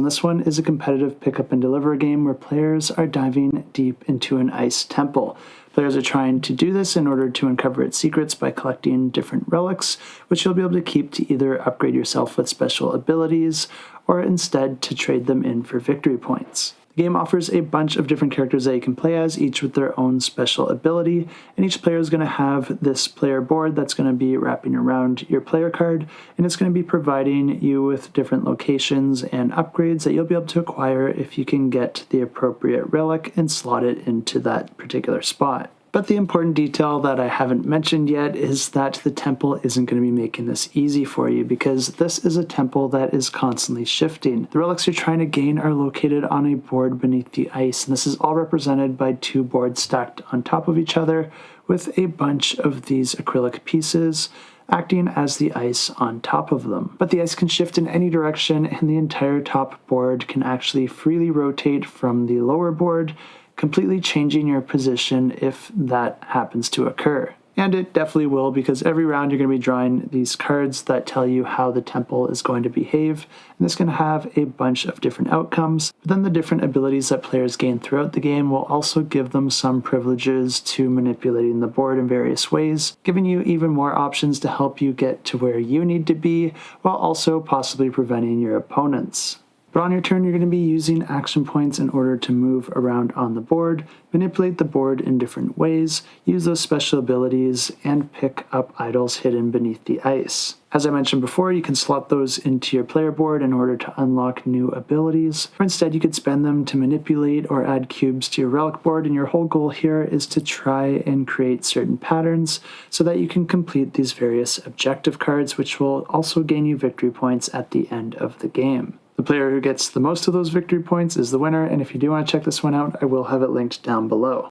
And this one is a competitive pick up and deliver game where players are diving deep into an ice temple. Players are trying to do this in order to uncover its secrets by collecting different relics, which you'll be able to keep to either upgrade yourself with special abilities or instead to trade them in for victory points. The game offers a bunch of different characters that you can play as, each with their own special ability, and each player is going to have this player board that's going to be wrapping around your player card, and it's going to be providing you with different locations and upgrades that you'll be able to acquire if you can get the appropriate relic and slot it into that particular spot. But the important detail that I haven't mentioned yet is that the temple isn't going to be making this easy for you, because this is a temple that is constantly shifting. The relics you're trying to gain are located on a board beneath the ice, and this is all represented by two boards stacked on top of each other with a bunch of these acrylic pieces acting as the ice on top of them. But the ice can shift in any direction, and the entire top board can actually freely rotate from the lower board, completely changing your position if that happens to occur. And it definitely will, because every round you're going to be drawing these cards that tell you how the temple is going to behave, and this can have a bunch of different outcomes. But then the different abilities that players gain throughout the game will also give them some privileges to manipulating the board in various ways, giving you even more options to help you get to where you need to be, while also possibly preventing your opponents. But on your turn, you're going to be using action points in order to move around on the board, manipulate the board in different ways, use those special abilities, and pick up idols hidden beneath the ice. As I mentioned before, you can slot those into your player board in order to unlock new abilities, or instead you could spend them to manipulate or add cubes to your relic board, and your whole goal here is to try and create certain patterns so that you can complete these various objective cards, which will also gain you victory points at the end of the game. The player who gets the most of those victory points is the winner, and if you do want to check this one out, I will have it linked down below.